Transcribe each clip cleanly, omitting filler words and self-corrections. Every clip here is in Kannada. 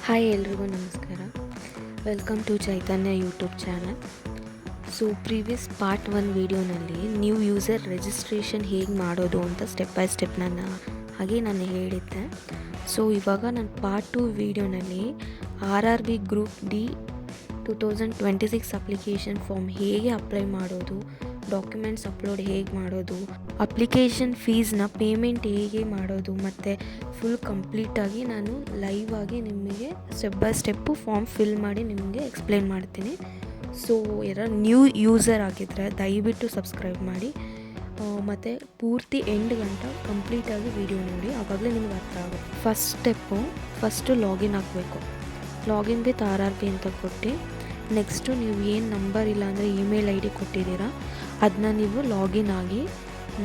ಹಾಯ್ ಎಲ್ರಿಗೂ ನಮಸ್ಕಾರ. Welcome to Chaitanya YouTube channel. So previous part 1 ವಿಡಿಯೋನಲ್ಲಿ ನ್ಯೂ ಯೂಸರ್ ರಿಜಿಸ್ಟ್ರೇಷನ್ ಹೇಗೆ ಮಾಡೋದು ಅಂತ ಸ್ಟೆಪ್ ಬೈ ಸ್ಟೆಪ್ ನಾನು ಹೇಳಿದ್ದೆ. ಸೊ ಇವಾಗ ನಾನು ಪಾರ್ಟ್ 2 ವಿಡಿಯೋನಲ್ಲಿ RRB group D 2026 application form ಹೇಗೆ ಅಪ್ಲೈ ಮಾಡೋದು, ಡಾಕ್ಯುಮೆಂಟ್ಸ್ ಅಪ್ಲೋಡ್ ಹೇಗೆ ಮಾಡೋದು, ಅಪ್ಲಿಕೇಶನ್ ಫೀಸ್ನ ಪೇಮೆಂಟ್ ಹೇಗೆ ಮಾಡೋದು ಮತ್ತು ಫುಲ್ ಕಂಪ್ಲೀಟಾಗಿ ನಾನು ಲೈವ್ ಆಗಿ ನಿಮಗೆ step by step form fill ಮಾಡಿ ನಿಮಗೆ ಎಕ್ಸ್ಪ್ಲೇನ್ ಮಾಡ್ತೀನಿ. ಸೊ ಯಾರು ನ್ಯೂ ಯೂಸರ್ ಆಗಿದ್ದರೆ ದಯವಿಟ್ಟು ಸಬ್ಸ್ಕ್ರೈಬ್ ಮಾಡಿ ಮತ್ತು ಪೂರ್ತಿ ಎಂಡ್ ಗಂಟ ಕಂಪ್ಲೀಟಾಗಿ ವಿಡಿಯೋ ನೋಡಿ, ಆವಾಗಲೇ ನಿಮ್ಗೆ ಅರ್ಥ ಆಗುತ್ತೆ. ಫಸ್ಟು ಲಾಗಿನ್ ಆಗಬೇಕು. ಲಾಗಿನ್ ವಿತ್ RRB ಅಂತ ಕೊಟ್ಟು ನೆಕ್ಸ್ಟು ನೀವು ಏನು ನಂಬರ್ ಇಲ್ಲಾಂದರೆ ಇಮೇಲ್ ID ಕೊಟ್ಟಿದ್ದೀರಾ ಅದನ್ನ ನೀವು ಲಾಗಿನ್ ಆಗಿ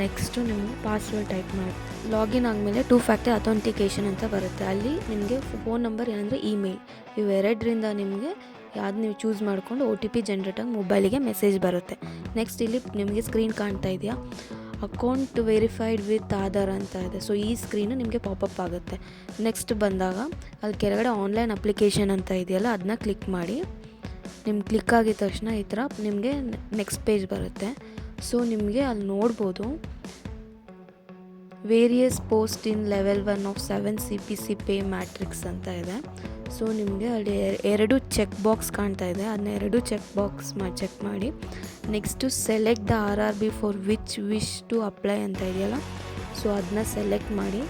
ನೆಕ್ಸ್ಟು ನೀವು ಪಾಸ್ವರ್ಡ್ ಟೈಪ್ ಮಾಡಿ ಲಾಗಿನ್ ಆದಮೇಲೆ 2 ಫ್ಯಾಕ್ಟರ್ ಅಥೆಂಟಿಕೇಷನ್ ಅಂತ ಬರುತ್ತೆ. ಅಲ್ಲಿ ನಿಮಗೆ ಫೋನ್ ನಂಬರ್ ಏನಂದರೆ ಇಮೇಲ್ ಇವೆರಡರಿಂದ ನಿಮಗೆ ಯಾವ್ದು ನೀವು ಚೂಸ್ ಮಾಡಿಕೊಂಡು OTP ಜನ್ರೇಟಾಗಿ ಮೊಬೈಲಿಗೆ ಮೆಸೇಜ್ ಬರುತ್ತೆ. ನೆಕ್ಸ್ಟ್ ಇಲ್ಲಿ ನಿಮಗೆ ಸ್ಕ್ರೀನ್ ಕಾಣ್ತಾ ಇದೆಯಾ, ಅಕೌಂಟ್ ವೆರಿಫೈಡ್ ವಿತ್ ಆಧಾರ್ ಅಂತ ಇದೆ. ಸೊ ಈ ಸ್ಕ್ರೀನು ನಿಮಗೆ ಪಾಪಪ್ ಆಗುತ್ತೆ. ನೆಕ್ಸ್ಟ್ ಬಂದಾಗ ಅಲ್ಲಿ ಕೆಳಗಡೆ ಆನ್ಲೈನ್ ಅಪ್ಲಿಕೇಶನ್ ಅಂತ ಇದೆಯಲ್ಲ ಅದನ್ನ ಕ್ಲಿಕ್ ಮಾಡಿ. ನಿಮ್ಗೆ ಕ್ಲಿಕ್ ಆಗಿದ ತಕ್ಷಣ ಈ ಥರ ನಿಮಗೆ ನೆಕ್ಸ್ಟ್ ಪೇಜ್ ಬರುತ್ತೆ. ಸೊ ನಿಮಗೆ ಅಲ್ಲಿ ನೋಡ್ಬೋದು various post in level 1 of 7 CPC pay matrix ಅಂತ ಇದೆ. ಸೊ ನಿಮಗೆ ಅಲ್ಲಿ 2 ಚೆಕ್ ಬಾಕ್ಸ್ ಕಾಣ್ತಾ ಇದೆ, ಅದನ್ನ 2 ಚೆಕ್ ಬಾಕ್ಸ್ ಚೆಕ್ ಮಾಡಿ. Next select the RRB for which wish to apply ಅಂತ ಇದೆಯಲ್ಲ, ಸೊ ಅದನ್ನ ಸೆಲೆಕ್ಟ್ ಮಾಡಿ.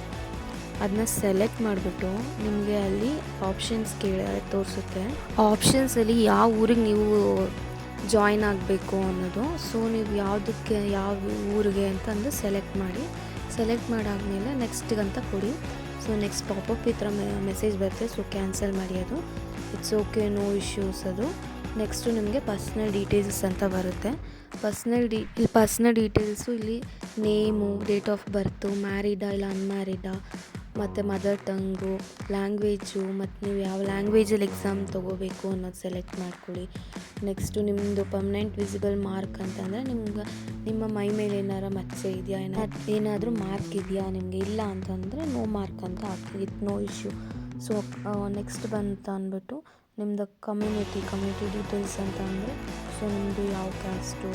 ಅದನ್ನ ಸೆಲೆಕ್ಟ್ ಮಾಡಿಬಿಟ್ಟು ನಿಮಗೆ ಅಲ್ಲಿ ಆಪ್ಷನ್ಸ್ ತೋರಿಸುತ್ತೆ. ಆ ಆಪ್ಷನ್ಸಲ್ಲಿ ಯಾವ ಊರಿಗೆ ನೀವು ಜಾಯ್ನ್ ಆಗಬೇಕು ಅನ್ನೋದು. ಸೊ ನೀವು ಯಾವ ಊರಿಗೆ ಅಂತಂದು ಸೆಲೆಕ್ಟ್ ಮಾಡಿ. ಸೆಲೆಕ್ಟ್ ಮಾಡಾದಮೇಲೆ ನೆಕ್ಸ್ಟಿಗಂತ ಕೊಡಿ. ಸೊ ನೆಕ್ಸ್ಟ್ ಪಾಪಪ್ ಈ ಥರ ಮೆಸೇಜ್ ಬರುತ್ತೆ. ಸೊ ಕ್ಯಾನ್ಸಲ್ ಮಾಡಿ, ಅದು ಇಟ್ಸ್ ಓಕೆ, ನೋ ಇಶ್ಯೂಸ್. ಅದು ನೆಕ್ಸ್ಟು ನಿಮಗೆ ಪರ್ಸ್ನಲ್ ಡೀಟೇಲ್ಸ್ ಅಂತ ಬರುತ್ತೆ. ಪರ್ಸ್ನಲ್ ಡೀಟೇಲ್ಸು ಇಲ್ಲಿ ನೇಮು, ಡೇಟ್ ಆಫ್ ಬರ್ತು, ಮ್ಯಾರಿಡಾ ಇಲ್ಲ ಅನ್ಮ್ಯಾರಿಡಾ, ಮತ್ತು ಮದರ್ ಟಂಗು, ಲ್ಯಾಂಗ್ವೇಜು, ಮತ್ತು ನೀವು ಯಾವ ಲ್ಯಾಂಗ್ವೇಜಲ್ಲಿ ಎಕ್ಸಾಮ್ ತೊಗೋಬೇಕು ಅನ್ನೋದು ಸೆಲೆಕ್ಟ್ ಮಾಡ್ಕೊಳ್ಳಿ. ನೆಕ್ಸ್ಟು ನಿಮ್ಮದು ಪರ್ಮನೆಂಟ್ ವಿಸಿಬಲ್ ಮಾರ್ಕ್ ಅಂತಂದರೆ ನಿಮ್ಮ ಮೈ ಮೇಲೆ ಏನಾರು ಮಚ್ಚೆ ಇದೆಯಾ, ಏನಾದರೂ ಮಾರ್ಕ್ ಇದೆಯಾ ನಿಮಗೆ, ಇಲ್ಲ ಅಂತಂದರೆ ನೋ ಮಾರ್ಕ್ ಅಂತ ಹಾಕಿ, with no issue. So next ಬಂತ ಅಂದ್ಬಿಟ್ಟು ನಿಮ್ಮದು ಕಮ್ಯುನಿಟಿ ಡೀಟೇಲ್ಸ್ ಅಂತ ಅಂದರೆ, ಸೊ ನಿಮ್ಮದು ಯಾವ ಕ್ಯಾಸ್ಟು,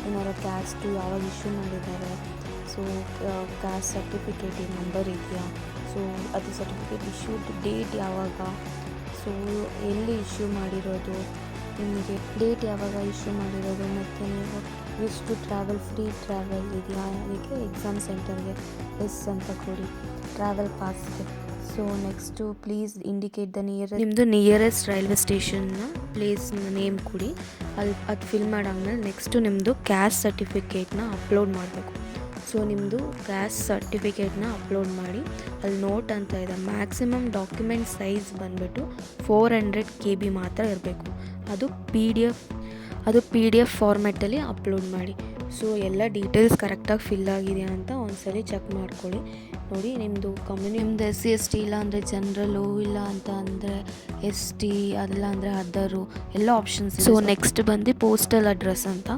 ಏನಾರು ಕ್ಯಾಸ್ಟು ಯಾವಾಗ ಇಶ್ಯೂ ಮಾಡಿದ್ದಾರೆ, ಸೊ ಕ್ಯಾಸ್ಟ್ ಸರ್ಟಿಫಿಕೇಟ್ ನಂಬರ್ ಇದೆಯಾ, ಸೊ ಅದು ಸರ್ಟಿಫಿಕೇಟ್ ಇಶ್ಯೂಡ್ ಡೇಟ್ ಯಾವಾಗ, ಸೊ ಎಲ್ಲಿ ಇಶ್ಯೂ ಮಾಡಿರೋದು, ನಿಮಗೆ ಡೇಟ್ ಯಾವಾಗ ಇಶ್ಯೂ ಮಾಡಿರೋದು, ಮತ್ತು ನೀವು wish to travel, free travel ಇದೆಯಾ, ಅದಕ್ಕೆ ಎಕ್ಸಾಮ್ ಸೆಂಟರ್ಗೆ ಎಸ್ ಅಂತ ಕೊಡಿ, ಟ್ರಾವೆಲ್ ಪಾಸ್ಗೆ. So next please indicate the nearest railway ಸ್ಟೇಷನ್ನ ಪ್ಲೇಸ್ನ ನೇಮ್ ಕೊಡಿ. ಅದು ಫಿಲ್ ಮಾಡಾದ್ಮೇಲೆ ನೆಕ್ಸ್ಟು ನಿಮ್ಮದು ಕ್ಯಾಸ್ಟ್ ಸರ್ಟಿಫಿಕೇಟ್ನ ಅಪ್ಲೋಡ್ ಮಾಡಬೇಕು. ಸೊ ನಿಮ್ಮದು ಕ್ಯಾಸ್ಟ್ ಸರ್ಟಿಫಿಕೇಟ್ನ ಅಪ್ಲೋಡ್ ಮಾಡಿ. ಅಲ್ಲಿ ನೋಟ್ ಅಂತ ಇದೆ, ಮ್ಯಾಕ್ಸಿಮಮ್ ಡಾಕ್ಯುಮೆಂಟ್ ಸೈಜ್ ಬಂದುಬಿಟ್ಟು 400 KB ಮಾತ್ರ ಇರಬೇಕು. ಅದು ಪಿ ಡಿ ಎಫ್ ಫಾರ್ಮ್ಯಾಟಲ್ಲಿ ಅಪ್ಲೋಡ್ ಮಾಡಿ. ಸೊ ಎಲ್ಲ ಡೀಟೇಲ್ಸ್ ಕರೆಕ್ಟಾಗಿ ಫಿಲ್ ಆಗಿದೆಯಾ ಅಂತ ಒಂದ್ಸಲಿ ಚೆಕ್ ಮಾಡ್ಕೊಳ್ಳಿ. ನೋಡಿ ನಿಮ್ಮದು ನಿಮ್ಮದು SC/ST ಇಲ್ಲ ಅಂದರೆ ಜನರಲ್ಲು, ಇಲ್ಲ ಅಂತ ಅಂದರೆ ST, ಅದಲ್ಲ ಅಂದರೆ ಅದರು, ಎಲ್ಲ ಆಪ್ಷನ್ಸ್. ಸೊ ನೆಕ್ಸ್ಟ್ ಬಂದು ಪೋಸ್ಟಲ್ ಅಡ್ರೆಸ್ ಅಂತ.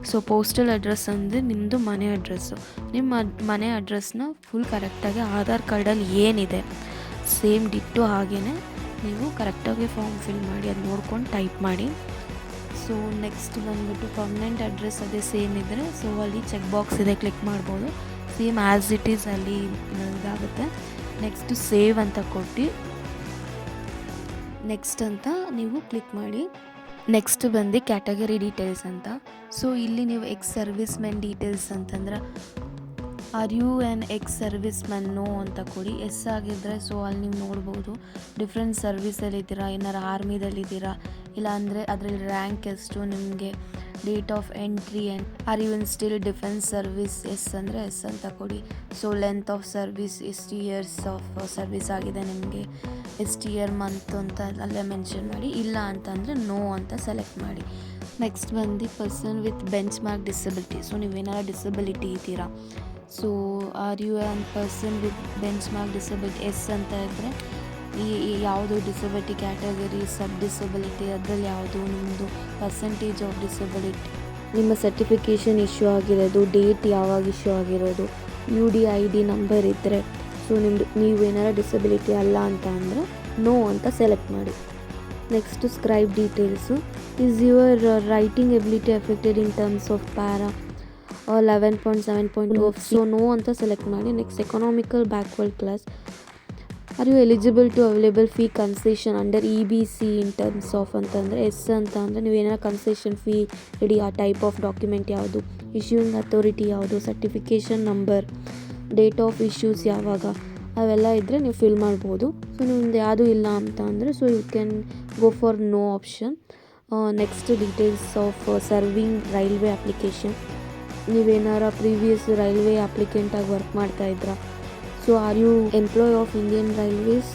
ಸೊ ಪೋಸ್ಟಲ್ ಅಡ್ರೆಸ್ ಅಂದರೆ ನಿಮ್ಮದು ಮನೆ ಅಡ್ರೆಸ್ಸು. ನಿಮ್ಮ ಮನೆ ಅಡ್ರೆಸ್ನ ಫುಲ್ ಕರೆಕ್ಟಾಗಿ ಆಧಾರ್ ಕಾರ್ಡಲ್ಲಿ ಏನಿದೆ ಸೇಮ್ ಡಿಟ್ಟು ಹಾಗೇ ನೀವು ಕರೆಕ್ಟಾಗಿ ಫಾರ್ಮ್ ಫಿಲ್ ಮಾಡಿ, ಅದು ನೋಡ್ಕೊಂಡು ಟೈಪ್ ಮಾಡಿ. ಸೊ ನೆಕ್ಸ್ಟ್ ಬಂದುಬಿಟ್ಟು ಪರ್ಮನೆಂಟ್ ಅಡ್ರೆಸ್ ಅದೇ ಸೇಮ್ ಇದ್ದರೆ, ಸೊ ಅಲ್ಲಿ ಚೆಕ್ ಬಾಕ್ಸ್ ಇದೆ, ಕ್ಲಿಕ್ ಮಾಡ್ಬೋದು. ಸೇಮ್ ಆ್ಯಸ್ ಇಟ್ ಈಸ್ ಅಲ್ಲಿ ಇದಾಗುತ್ತೆ. ನೆಕ್ಸ್ಟು ಸೇವ್ ಅಂತ ಕೊಟ್ಟು ನೆಕ್ಸ್ಟ್ ಅಂತ ನೀವು ಕ್ಲಿಕ್ ಮಾಡಿ. ನೆಕ್ಸ್ಟ್ ಬಂದು ಕ್ಯಾಟಗರಿ ಡೀಟೇಲ್ಸ್ ಅಂತ. ಸೊ ಇಲ್ಲಿ ನೀವು ಎಕ್ಸ್ ಸರ್ವಿಸ್ ಮೆನ್ ಡೀಟೇಲ್ಸ್ ಅಂತಂದ್ರೆ are you an ex servicemen no ಅಂತ ಕೊಡಿ. ಎಸ್ ಆಗಿದ್ದರೆ ಸೊ ಅಲ್ಲಿ ನೀವು ನೋಡ್ಬೋದು ಡಿಫ್ರೆಂಟ್ ಸರ್ವಿಸಲ್ಲಿದ್ದೀರಾ, ಏನಾರು ಆರ್ಮಿದಲ್ಲಿದ್ದೀರಾ, ಇಲ್ಲ ಅಂದರೆ ಅದರಲ್ಲಿ ರ್ಯಾಂಕ್ ಎಷ್ಟು, ನಿಮಗೆ date of entry are you in still defence service, yes ಅಂದರೆ ಎಸ್ ಅಂತ ಕೊಡಿ. ಸೊ ಲೆಂತ್ ಆಫ್ ಸರ್ವಿಸ್, ಎಷ್ಟು ಇಯರ್ಸ್ ಆಫ್ ಸರ್ವಿಸ್ ಆಗಿದೆ ನಿಮಗೆ, ಎಷ್ಟು ಇಯರ್ ಮಂತ್ ಅಂತ ಅಲ್ಲೇ ಮೆನ್ಷನ್ ಮಾಡಿ. ಇಲ್ಲ ಅಂತಂದರೆ ನೋ ಅಂತ ಸೆಲೆಕ್ಟ್ ಮಾಡಿ. ನೆಕ್ಸ್ಟ್ ಬಂದು person with benchmark disability. So ನೀವೇನಾರು ಡಿಸಬಿಲಿಟಿ ಇದ್ದೀರಾ, so are you an person with benchmark disability, yes ಅಂತ ಇದ್ದರೆ ಯಾವುದು ಡಿಸಬಿಲಿಟಿ ಕ್ಯಾಟಗರಿ, ಸಬ್ ಡಿಸಬಿಲಿಟಿ, ಅದರಲ್ಲಿ ಯಾವುದು, ನಿಮ್ಮದು ಪರ್ಸೆಂಟೇಜ್ ಆಫ್ ಡಿಸಬಿಲಿಟಿ, ನಿಮ್ಮ ಸರ್ಟಿಫಿಕೇಷನ್ ಇಶ್ಯೂ ಆಗಿರೋದು, ಡೇಟ್ ಯಾವಾಗ ಇಶ್ಯೂ ಆಗಿರೋದು, UDID ನಂಬರ್ ಇದ್ದರೆ, ಸೊ ನೀವೇನಾರು ಡಿಸಬಿಲಿಟಿ ಅಲ್ಲ ಅಂತ ಅಂದರೆ ನೋ ಅಂತ ಸೆಲೆಕ್ಟ್ ಮಾಡಿ. Next scribe details. Is your writing ability affected in terms of para 11.7.2 so no ಅಂತ ಸೆಲೆಕ್ಟ್ ಮಾಡಿ. Next economical backward class. Are you eligible to available fee concession under EBC in terms of ಅಂತಂದರೆ ಎಸ್ ಅಂತ ಅಂದರೆ ನೀವು ಏನಾರ ಕನ್ಸೆಷನ್ ಫೀ ಇಡೀ ಆ ಟೈಪ್ ಆಫ್ ಡಾಕ್ಯುಮೆಂಟ್ ಯಾವುದು, ಇಶ್ಯೂಯಿಂಗ್ ಅಥಾರಿಟಿ ಯಾವುದು, certification number, date of issues ಯಾವಾಗ, ಅವೆಲ್ಲ ಇದ್ದರೆ ನೀವು ಫಿಲ್ ಮಾಡ್ಬೋದು. ಸೊ ನಿಮ್ದು ಯಾವುದೂ ಇಲ್ಲ ಅಂತ ಅಂದರೆ so you can go for no option. Next details of serving railway application. ನೀವೇನಾರ ಪ್ರೀವಿಯಸ್ ರೈಲ್ವೆ ಅಪ್ಲಿಕೆಂಟಾಗಿ ವರ್ಕ್ ಮಾಡ್ತಾಯಿದ್ರಾ? So are you employee of Indian Railways,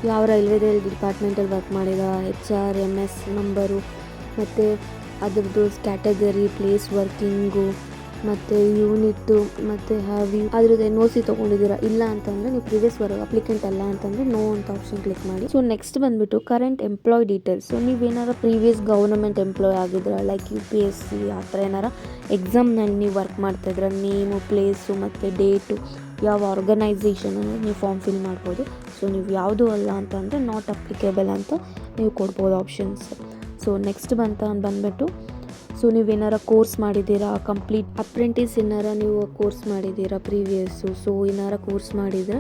ಯಾವ ರೈಲ್ವೆ ಡಿಪಾರ್ಟ್ಮೆಂಟಲ್ಲಿ ವರ್ಕ್ ಮಾಡಿದ, HR MS ನಂಬರು, ಮತ್ತು ಅದ್ರದ್ದು ಕ್ಯಾಟಗರಿ, ಪ್ಲೇಸ್ ವರ್ಕಿಂಗು, ಮತ್ತು ಯೂನಿಟ್ಟು, ಮತ್ತು ಹ್ಯಾವ್ ಯು ಅದ್ರದ್ದು NOC ತೊಗೊಂಡಿದ್ದೀರಾ? ಇಲ್ಲ ಅಂತಂದರೆ ನೀವು ಪ್ರೀವಿಯಸ್ ಅಪ್ಲಿಕೆಂಟ್ ಅಲ್ಲ ಅಂತಂದರೆ ನೋ ಅಂತ ಆಪ್ಷನ್ ಕ್ಲಿಕ್ ಮಾಡಿ. ಸೊ ನೆಕ್ಸ್ಟ್ ಬಂದುಬಿಟ್ಟು current employee details. So ನೀವೇನಾರ previous government employee ಆಗಿದ್ರೆ ಲೈಕ್ UPSC ಆ ಥರ ಏನಾರ ಎಕ್ಸಾಮ್ನಲ್ಲಿ ನೀವು ವರ್ಕ್ ಮಾಡ್ತಾಯಿದ್ರೆ ನೇಮು, ಪ್ಲೇಸು ಮತ್ತು ಡೇಟು, ಯಾವ ಆರ್ಗನೈಸೇಷನ್ ಅಂದರೆ ನೀವು ಫಾರ್ಮ್ ಫಿಲ್ ಮಾಡ್ಬೋದು. ಸೊ ನೀವು ಯಾವುದೂ ಅಲ್ಲ ಅಂತಂದರೆ ನಾಟ್ ಅಪ್ಲಿಕೇಬಲ್ ಅಂತ ನೀವು ಕೊಡ್ಬೋದು ಆಪ್ಷನ್ಸ್. ಸೊ ನೆಕ್ಸ್ಟ್ ಬಂದುಬಿಟ್ಟು ಸೊ ನೀವೇನಾರ ಕೋರ್ಸ್ ಮಾಡಿದ್ದೀರಾ, ಕಂಪ್ಲೀಟ್ ಅಪ್ರೆಂಟಿಸ್ ಏನಾರ ನೀವು ಕೋರ್ಸ್ ಮಾಡಿದ್ದೀರಾ ಪ್ರೀವಿಯಸ್ಸು, ಸೊ ಏನಾರ ಕೋರ್ಸ್ ಮಾಡಿದರೆ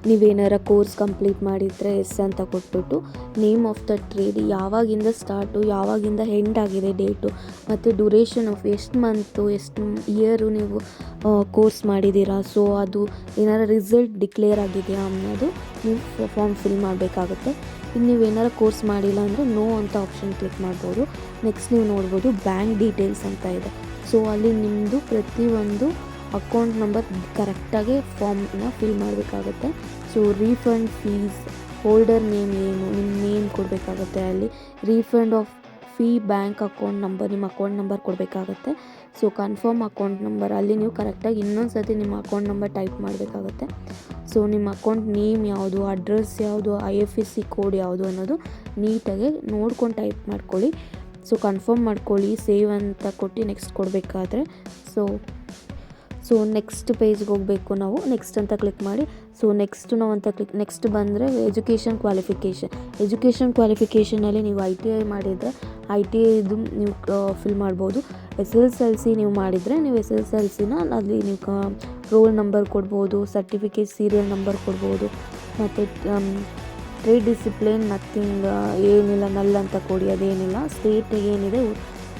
ನೀವೇನಾರ ಕೋರ್ಸ್ ಕಂಪ್ಲೀಟ್ ಮಾಡಿದರೆ ಎಸ್ ಅಂತ ಕೊಟ್ಬಿಟ್ಟು ನೇಮ್ ಆಫ್ ದ ಟ್ರೇಡ್, ಯಾವಾಗಿಂದ ಸ್ಟಾರ್ಟು, ಯಾವಾಗಿಂದ ಎಂಡ್ ಆಗಿದೆ ಡೇಟು, ಮತ್ತು ಡ್ಯೂರೇಷನ್ ಆಫ್ ಎಷ್ಟು ಮಂತು, ಎಷ್ಟು ಇಯರು ನೀವು ಕೋರ್ಸ್ ಮಾಡಿದ್ದೀರಾ, ಸೊ ಅದು ಏನಾರ ರಿಸಲ್ಟ್ ಡಿಕ್ಲೇರ್ ಆಗಿದೆಯಾ ಅನ್ನೋದು ನೀವು ಫಾರ್ಮ್ ಫಿಲ್ ಮಾಡಬೇಕಾಗುತ್ತೆ. ಇನ್ನು ನೀವೇನಾರ ಕೋರ್ಸ್ ಮಾಡಿಲ್ಲ ಅಂದರೆ ನೋ ಅಂತ ಆಪ್ಷನ್ ಕ್ಲಿಕ್ ಮಾಡ್ಬೋದು. ನೆಕ್ಸ್ಟ್ ನೀವು ನೋಡ್ಬೋದು ಬ್ಯಾಂಕ್ ಡೀಟೇಲ್ಸ್ ಅಂತ ಇದೆ. ಸೊ ಅಲ್ಲಿ ನಿಮ್ಮದು ಪ್ರತಿಯೊಂದು ಅಕೌಂಟ್ ನಂಬರ್ ಕರೆಕ್ಟಾಗಿ ಫಾರ್ಮ್ನ ಫಿಲ್ ಮಾಡಬೇಕಾಗುತ್ತೆ. So refund fees, holder name ಏನು, ನಿಮ್ಮ ನೇಮ್ ಕೊಡಬೇಕಾಗುತ್ತೆ. ಅಲ್ಲಿ refund of fee, bank account number, ನಿಮ್ಮ ಅಕೌಂಟ್ ನಂಬರ್ ಕೊಡಬೇಕಾಗುತ್ತೆ. ಸೊ ಕನ್ಫರ್ಮ್ ಅಕೌಂಟ್ ನಂಬರ್, ಅಲ್ಲಿ ನೀವು ಕರೆಕ್ಟಾಗಿ ಇನ್ನೊಂದು ಸರ್ತಿ ನಿಮ್ಮ ಅಕೌಂಟ್ ನಂಬರ್ ಟೈಪ್ ಮಾಡಬೇಕಾಗುತ್ತೆ. ಸೊ ನಿಮ್ಮ ಅಕೌಂಟ್ ನೇಮ್ ಯಾವುದು, ಅಡ್ರೆಸ್ ಯಾವುದು, IFSC ಕೋಡ್ ಯಾವುದು ಅನ್ನೋದು ನೀಟಾಗಿ ನೋಡ್ಕೊಂಡು ಟೈಪ್ ಮಾಡ್ಕೊಳ್ಳಿ. ಸೊ ಕನ್ಫರ್ಮ್ ಮಾಡ್ಕೊಳ್ಳಿ, ಸೇವ್ ಅಂತ ಕೊಟ್ಟು ನೆಕ್ಸ್ಟ್ ಕೊಡಬೇಕಾದ್ರೆ. ಸೊ ನೆಕ್ಸ್ಟ್ ಪೇಜ್ಗೆ ಹೋಗಬೇಕು ನಾವು. ನೆಕ್ಸ್ಟ್ ಅಂತ ಕ್ಲಿಕ್ ಮಾಡಿ. ಸೊ ನೆಕ್ಸ್ಟ್ ಬಂದರೆ ಎಜುಕೇಷನ್ ಕ್ವಾಲಿಫಿಕೇಷನಲ್ಲಿ ನೀವು ITI ಮಾಡಿದರೆ ITIದು ನೀವು ಫಿಲ್ ಮಾಡ್ಬೋದು. SSLC ನೀವು ಮಾಡಿದರೆ ನೀವು SSLCನ ಅಲ್ಲಿ ನೀವು ರೋಲ್ ನಂಬರ್ ಕೊಡ್ಬೋದು, ಸರ್ಟಿಫಿಕೇಟ್ ಸೀರಿಯಲ್ ನಂಬರ್ ಕೊಡ್ಬೋದು. ಮತ್ತು ಟ್ರೇಡ್ ಡಿಸಿಪ್ಲಿನ್ ನಥಿಂಗ್, ಏನಿಲ್ಲ, ನಲ್ ಅಂತ ಕೊಡಿ, ಅದೇನಿಲ್ಲ. ಸ್ಟೇಟ್ ಏನಿದೆ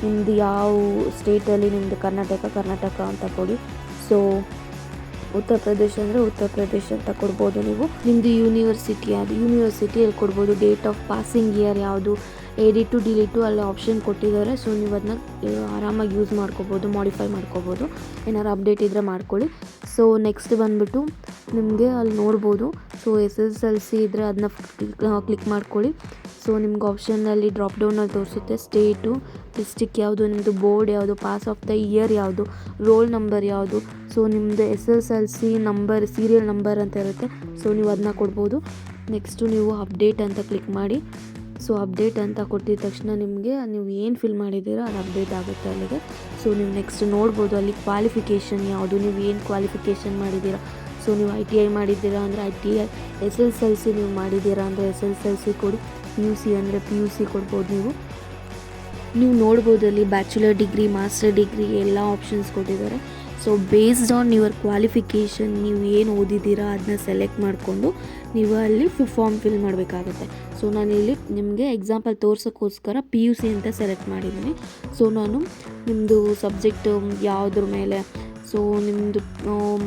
ನಿಮ್ಮದು ಯಾವ ಸ್ಟೇಟಲ್ಲಿ, ನಿಮ್ಮದು ಕರ್ನಾಟಕ ಅಂತ ಕೊಡಿ. ಸೊ ಉತ್ತರ ಪ್ರದೇಶ ಅಂದರೆ ಉತ್ತರ ಪ್ರದೇಶ ಅಂತ ಕೊಡ್ಬೋದು. ನೀವು ನಿಮ್ಮದು ಯೂನಿವರ್ಸಿಟಿ ಯಾವುದು, ಯೂನಿವರ್ಸಿಟಿಯಲ್ಲಿ ಕೊಡ್ಬೋದು. ಡೇಟ್ ಆಫ್ ಪಾಸಿಂಗ್ ಇಯರ್ ಯಾವುದು, ಎಡಿಟು ಡಿಲೀಟು ಅಲ್ಲಿ ಆಪ್ಷನ್ ಕೊಟ್ಟಿದ್ದಾರೆ. ಸೊ ನೀವು ಅದನ್ನ ಆರಾಮಾಗಿ ಯೂಸ್ ಮಾಡ್ಕೋಬೋದು, ಮಾಡಿಫೈ ಮಾಡ್ಕೋಬೋದು, ಏನಾರು ಅಪ್ಡೇಟ್ ಇದ್ದರೆ ಮಾಡ್ಕೊಳ್ಳಿ. ಸೊ ನೆಕ್ಸ್ಟ್ ಬಂದುಬಿಟ್ಟು ನಿಮಗೆ ಅಲ್ಲಿ ನೋಡ್ಬೋದು. ಸೊ SSLC ಇದ್ದರೆ ಅದನ್ನ ಕ್ಲಿಕ್ ಮಾಡ್ಕೊಳ್ಳಿ. ಸೊ ನಿಮ್ಗೆ ಆಪ್ಷನ್ನಲ್ಲಿ ಡ್ರಾಪ್ ಡೌನಲ್ಲಿ ತೋರಿಸುತ್ತೆ ಸ್ಟೇಟು, ಡಿಸ್ಟಿಕ್ ಯಾವುದು, ನಿಮ್ಮದು ಬೋರ್ಡ್ ಯಾವುದು, ಪಾಸ್ ಆಫ್ ದ ಇಯರ್ ಯಾವುದು, ರೋಲ್ ನಂಬರ್ ಯಾವುದು. ಸೊ ನಿಮ್ಮದು SSLC ನಂಬರ್, ಸೀರಿಯಲ್ ನಂಬರ್ ಅಂತ ಇರುತ್ತೆ. ಸೊ ನೀವು ಅದನ್ನ ಕೊಡ್ಬೋದು. ನೆಕ್ಸ್ಟು ನೀವು ಅಪ್ಡೇಟ್ ಅಂತ ಕ್ಲಿಕ್ ಮಾಡಿ. ಸೊ ಅಪ್ಡೇಟ್ ಅಂತ ಕೊಟ್ಟಿದ ತಕ್ಷಣ ನಿಮಗೆ ನೀವು ಏನು ಫಿಲ್ ಮಾಡಿದ್ದೀರೋ ಅದು ಅಪ್ಡೇಟ್ ಆಗುತ್ತೆ ಅಲ್ಲಿಗೆ. ಸೊ ನೀವು ನೆಕ್ಸ್ಟ್ ನೋಡ್ಬೋದು ಅಲ್ಲಿ ಕ್ವಾಲಿಫಿಕೇಷನ್ ಯಾವುದು, ನೀವು ಏನು ಕ್ವಾಲಿಫಿಕೇಷನ್ ಮಾಡಿದ್ದೀರಾ. ಸೊ ನೀವು ITI ಮಾಡಿದ್ದೀರಾ ಅಂದರೆ ITI, SSLC ನೀವು ಮಾಡಿದ್ದೀರಾ ಅಂದರೆ SSLC ಕೊಡಿ, PUC ಅಂದರೆ PUC ಕೊಡ್ಬೋದು. ನೀವು ನೋಡ್ಬೋದು ಅಲ್ಲಿ ಬ್ಯಾಚುಲರ್ ಡಿಗ್ರಿ, ಮಾಸ್ಟರ್ ಡಿಗ್ರಿ ಎಲ್ಲ ಆಪ್ಷನ್ಸ್ ಕೊಟ್ಟಿದ್ದಾರೆ. So based on your qualification ನೀವು ಏನು ಓದಿದ್ದೀರಾ ಅದನ್ನ ಸೆಲೆಕ್ಟ್ ಮಾಡಿಕೊಂಡು ನೀವು ಅಲ್ಲಿ ಫಾರ್ಮ್ ಫಿಲ್ ಮಾಡಬೇಕಾಗತ್ತೆ. ಸೊ ನಾನಿಲ್ಲಿ ನಿಮಗೆ ಎಕ್ಸಾಂಪಲ್ ತೋರ್ಸೋಕ್ಕೋಸ್ಕರ PUC ಅಂತ ಸೆಲೆಕ್ಟ್ ಮಾಡಿದ್ದೀನಿ. ಸೊ ನಾನು ನಿಮ್ಮದು ಸಬ್ಜೆಕ್ಟು ಯಾವುದ್ರ ಮೇಲೆ, ಸೊ ನಿಮ್ಮದು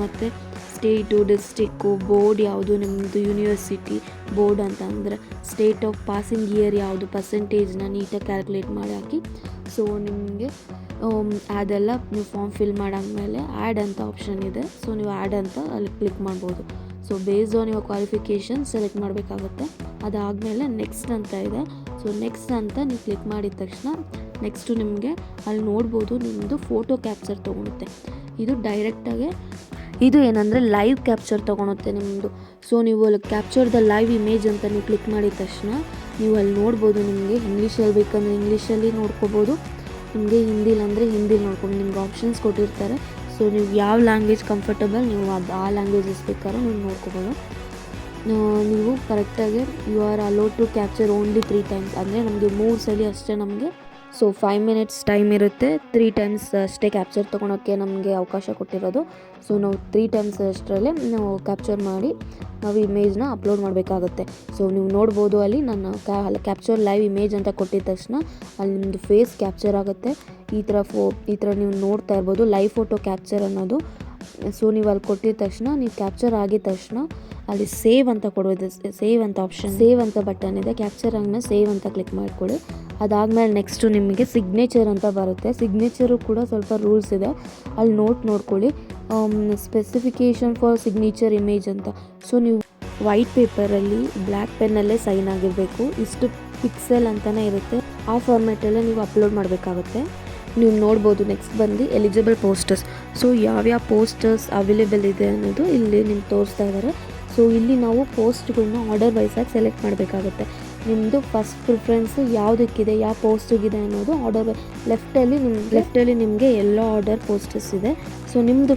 ಮತ್ತು ಸ್ಟೇಟು, ಡಿಸ್ಟಿಕ್ಕು, ಬೋರ್ಡ್ ಯಾವುದು, ನಿಮ್ಮದು ಯೂನಿವರ್ಸಿಟಿ ಬೋರ್ಡ್ ಅಂತ ಅಂದರೆ ಸ್ಟೇಟ್ ಆಫ್ ಪಾಸಿಂಗ್ ಇಯರ್ ಯಾವುದು, ಪರ್ಸೆಂಟೇಜ್ನ ನೀಟಾಗಿ ಕ್ಯಾಲ್ಕುಲೇಟ್ ಮಾಡಿ ಹಾಕಿ. ಸೊ ನಿಮಗೆ ಅದೆಲ್ಲ ನೀವು ಫಾರ್ಮ್ ಫಿಲ್ ಮಾಡಾದ್ಮೇಲೆ ಆ್ಯಡ್ ಅಂತ ಆಪ್ಷನ್ ಇದೆ. ಸೊ ನೀವು ಆ್ಯಡ್ ಅಂತ ಅಲ್ಲಿ ಕ್ಲಿಕ್ ಮಾಡ್ಬೋದು. So based on your qualification select ಮಾಡಬೇಕಾಗುತ್ತೆ. ಅದಾದಮೇಲೆ ನೆಕ್ಸ್ಟ್ ಅಂತ ಇದೆ. ಸೊ ನೆಕ್ಸ್ಟ್ ಅಂತ ನೀವು ಕ್ಲಿಕ್ ಮಾಡಿದ ತಕ್ಷಣ ನೆಕ್ಸ್ಟು ನಿಮಗೆ ಅಲ್ಲಿ ನೋಡ್ಬೋದು ನಿಮ್ಮದು ಫೋಟೋ ಕ್ಯಾಪ್ಚರ್ ತೊಗೊಳುತ್ತೆ. ಇದು ಡೈರೆಕ್ಟಾಗೆ ಇದು ಏನಂದರೆ ಲೈವ್ ಕ್ಯಾಪ್ಚರ್ ತೊಗೊಳುತ್ತೆ ನಿಮ್ಮದು. ಸೊ ನೀವು ಅಲ್ಲಿ ಕ್ಯಾಪ್ಚರ್ ದ ಲೈವ್ ಇಮೇಜ್ ಅಂತ ನೀವು ಕ್ಲಿಕ್ ಮಾಡಿದ ತಕ್ಷಣ ನೀವು ಅಲ್ಲಿ ನೋಡ್ಬೋದು. ನಿಮಗೆ ಇಂಗ್ಲೀಷಲ್ಲಿ ಬೇಕಂದರೆ ಇಂಗ್ಲೀಷಲ್ಲಿ ನೋಡ್ಕೋಬೋದು, ನಿಮಗೆ ಹಿಂದಿಲಿ ಅಂದರೆ ಹಿಂದಿಲಿ ನೋಡ್ಕೊಂಡು ನಿಮ್ಗೆ ಆಪ್ಷನ್ಸ್ ಕೊಟ್ಟಿರ್ತಾರೆ. ಸೊ ನೀವು ಯಾವ ಲ್ಯಾಂಗ್ವೇಜ್ ಕಂಫರ್ಟಬಲ್ ನೀವು ಆ ಲ್ಯಾಂಗ್ವೇಜಸ್ ಬೇಕಾದ್ರೂ ನೀವು ನೋಡ್ಕೋಬೋದು. ನೀವು ಕರೆಕ್ಟಾಗಿ you are allowed to capture only 3 times, ಅಂದರೆ ನಮಗೆ 3 ಸಲ ಅಷ್ಟೇ ನಮಗೆ. ಸೊ 5 ಮಿನಿಟ್ಸ್ ಟೈಮ್ ಇರುತ್ತೆ, 3 ಟೈಮ್ಸ್ ಅಷ್ಟೇ ಕ್ಯಾಪ್ಚರ್ ತೊಗೊಳೋಕ್ಕೆ ನಮಗೆ ಅವಕಾಶ ಕೊಟ್ಟಿರೋದು. ಸೊ ನಾವು 3 ಟೈಮ್ಸ್ ಅಷ್ಟರಲ್ಲೇ ನಾವು ಕ್ಯಾಪ್ಚರ್ ಮಾಡಿ ನಾವು ಇಮೇಜ್ನ ಅಪ್ಲೋಡ್ ಮಾಡಬೇಕಾಗುತ್ತೆ. ಸೊ ನೀವು ನೋಡ್ಬೋದು ಅಲ್ಲಿ ನಾನು ಕ್ಯಾಪ್ಚರ್ ಲೈವ್ ಇಮೇಜ್ ಅಂತ ಕೊಟ್ಟಿದ ತಕ್ಷಣ ಅಲ್ಲಿ ನಿಮ್ಮದು ಫೇಸ್ ಕ್ಯಾಪ್ಚರ್ ಆಗುತ್ತೆ. ಈ ಥರ ನೀವು ನೋಡ್ತಾ ಇರ್ಬೋದು ಲೈವ್ ಫೋಟೋ ಕ್ಯಾಪ್ಚರ್ ಅನ್ನೋದು. ಸೊ ನೀವು ಅಲ್ಲಿ ಕೊಟ್ಟಿದ ತಕ್ಷಣ ನೀವು ಕ್ಯಾಪ್ಚರ್ ಆಗಿದ ತಕ್ಷಣ ಅಲ್ಲಿ ಸೇವ್ ಅಂತ ಕೊಡೋದು, ಸೇವ್ ಅಂತ ಆಪ್ಷನ್, ಸೇವ್ ಅಂತ ಬಟನ್ ಇದೆ. ಕ್ಯಾಪ್ಚರ್ ಆದ್ಮೇಲೆ ಸೇವ್ ಅಂತ ಕ್ಲಿಕ್ ಮಾಡಿಕೊಳ್ಳಿ. ಅದಾದಮೇಲೆ ನೆಕ್ಸ್ಟು ನಿಮಗೆ ಸಿಗ್ನೇಚರ್ ಅಂತ ಬರುತ್ತೆ. ಸಿಗ್ನೇಚರು ಕೂಡ ಸ್ವಲ್ಪ ರೂಲ್ಸ್ ಇದೆ, ಅಲ್ಲಿ ನೋಡ್ಕೊಳ್ಳಿ. ಸ್ಪೆಸಿಫಿಕೇಷನ್ ಫಾರ್ ಸಿಗ್ನೇಚರ್ ಇಮೇಜ್ ಅಂತ. ಸೊ ನೀವು ವೈಟ್ ಪೇಪರಲ್ಲಿ ಬ್ಲ್ಯಾಕ್ ಪೆನ್ನಲ್ಲೇ ಸೈನ್ ಆಗಿರಬೇಕು, ಇಷ್ಟು ಪಿಕ್ಸೆಲ್ ಅಂತಲೇ ಇರುತ್ತೆ. ಆ ಫಾರ್ಮ್ಯಾಟಲ್ಲೇ ನೀವು ಅಪ್ಲೋಡ್ ಮಾಡಬೇಕಾಗುತ್ತೆ. ನೀವು ನೋಡ್ಬೋದು ನೆಕ್ಸ್ಟ್ ಬಂದು ಎಲಿಜಿಬಲ್ ಪೋಸ್ಟರ್ಸ್. ಸೊ ಯಾವ್ಯಾವ ಪೋಸ್ಟರ್ಸ್ ಅವೈಲೇಬಲ್ ಇದೆ ಅನ್ನೋದು ಇಲ್ಲಿ ನಿಮ್ಗೆ ತೋರಿಸ್ತಾ ಇದ್ದಾರೆ. ಸೊ ಇಲ್ಲಿ ನಾವು ಪೋಸ್ಟ್ಗಳನ್ನ ಆರ್ಡರ್ ವೈಸಾಗಿ ಸೆಲೆಕ್ಟ್ ಮಾಡಬೇಕಾಗುತ್ತೆ. ನಿಮ್ಮದು ಫಸ್ಟ್ ಪ್ರಿಫರೆನ್ಸು ಯಾವುದಕ್ಕಿದೆ, ಯಾವ ಪೋಸ್ಟಿಗಿದೆ ಅನ್ನೋದು ಆರ್ಡರ್ ಲೆಫ್ಟಲ್ಲಿ ನಿಮಗೆ ಎಲ್ಲ ಆರ್ಡರ್ ಪೋಸ್ಟರ್ಸ್ ಇದೆ. ಸೊ ನಿಮ್ಮದು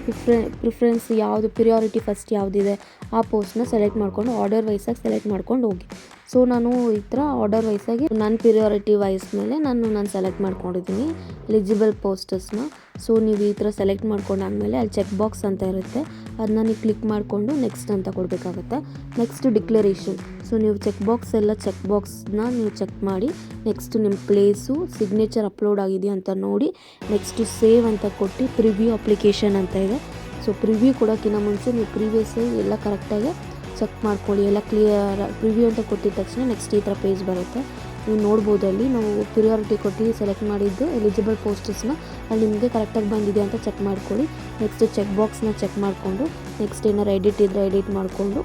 ಪ್ರಿಫರೆನ್ಸ್ ಯಾವುದು, ಪ್ರಿಯಾರಿಟಿ ಫಸ್ಟ್ ಯಾವುದಿದೆ ಆ ಪೋಸ್ಟ್ನ ಸೆಲೆಕ್ಟ್ ಮಾಡಿಕೊಂಡು ಆರ್ಡರ್ ವೈಸಾಗಿ ಸೆಲೆಕ್ಟ್ ಮಾಡ್ಕೊಂಡು ಹೋಗಿ. ಸೊ ನಾನು ಈ ಥರ ಆರ್ಡರ್ ವೈಸಾಗಿ ನನ್ನ ಪ್ರಿಯಾರಿಟಿ ವೈಸ್ ಮೇಲೆ ನಾನು ಸೆಲೆಕ್ಟ್ ಮಾಡ್ಕೊಂಡಿದ್ದೀನಿ ಎಲಿಜಿಬಲ್ ಪೋಸ್ಟರ್ಸ್ನ. ಸೊ ನೀವು ಈ ಥರ ಸೆಲೆಕ್ಟ್ ಮಾಡ್ಕೊಂಡಾದ್ಮೇಲೆ ಅಲ್ಲಿ ಚೆಕ್ ಬಾಕ್ಸ್ ಅಂತ ಇರುತ್ತೆ, ಅದನ್ನ ನೀವು ಕ್ಲಿಕ್ ಮಾಡಿಕೊಂಡು ನೆಕ್ಸ್ಟ್ ಅಂತ ಕೊಡಬೇಕಾಗುತ್ತೆ. Next declaration. ಸೊ ನೀವು ಚೆಕ್ ಬಾಕ್ಸ್ನ ನೀವು ಚೆಕ್ ಮಾಡಿ ನೆಕ್ಸ್ಟ್ ನಿಮ್ಮ ಪ್ಲೇಸು ಸಿಗ್ನೇಚರ್ ಅಪ್ಲೋಡ್ ಆಗಿದೆಯಾ ಅಂತ ನೋಡಿ ನೆಕ್ಸ್ಟು ಸೇವ್ ಅಂತ ಕೊಟ್ಟು ಪ್ರಿವ್ಯೂ ಅಪ್ಲಿಕೇಶನ್ ಅಂತ ಇದೆ. ಸೊ ಪ್ರಿವ್ಯೂ ಕೊಡೋಕ್ಕಿಂತ ಮುಂಚೆ ನೀವು ಪ್ರೀವಿಯಸ್ ಎಲ್ಲ ಕರೆಕ್ಟಾಗಿ ಚೆಕ್ ಮಾಡ್ಕೊಳ್ಳಿ. ಎಲ್ಲ ಕ್ಲಿಯರ್ ಪ್ರಿವ್ಯೂ ಅಂತ ಕೊಟ್ಟಿದ ತಕ್ಷಣ ನೆಕ್ಸ್ಟ್ ಈ ಥರ ಪೇಜ್ ಬರುತ್ತೆ. ನೀವು ನೋಡ್ಬೋದು ಅಲ್ಲಿ ನಾವು ಪ್ರಿಯಾರಿಟಿ ಕೊಟ್ಟು ಸೆಲೆಕ್ಟ್ ಮಾಡಿದ್ದು ಎಲಿಜಿಬಲ್ ಪೋಸ್ಟರ್ಸ್ನ ಅಲ್ಲಿ ನಿಮಗೆ ಕರೆಕ್ಟಾಗಿ ಬಂದಿದೆ ಅಂತ ಚೆಕ್ ಮಾಡ್ಕೊಳ್ಳಿ. ನೆಕ್ಸ್ಟ್ ಚೆಕ್ ಬಾಕ್ಸ್ನ ಚೆಕ್ ಮಾಡಿಕೊಂಡು ನೆಕ್ಸ್ಟ್ ಏನಾರು ಎಡಿಟ್ ಇದ್ದರೆ ಎಡಿಟ್ ಮಾಡಿಕೊಂಡು,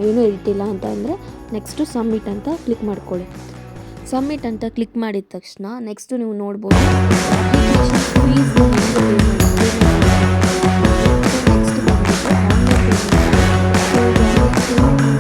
ಏನೂ ಎಡಿಟ್ ಇಲ್ಲ ಅಂತ ಅಂದರೆ ನೆಕ್ಸ್ಟು ಸಬ್ಮಿಟ್ ಅಂತ ಕ್ಲಿಕ್ ಮಾಡ್ಕೊಳ್ಳಿ. ಸಬ್ಮಿಟ್ ಅಂತ ಕ್ಲಿಕ್ ಮಾಡಿದ ತಕ್ಷಣ ನೆಕ್ಸ್ಟು ನೀವು ನೋಡ್ಬೋದು ಫೀಸ್ ನೆಕ್ಸ್ಟ್ ಬಂದುಬಿಟ್ಟು ಆನ್ಲೈನ್ ಪೇಮೆಂಟ್.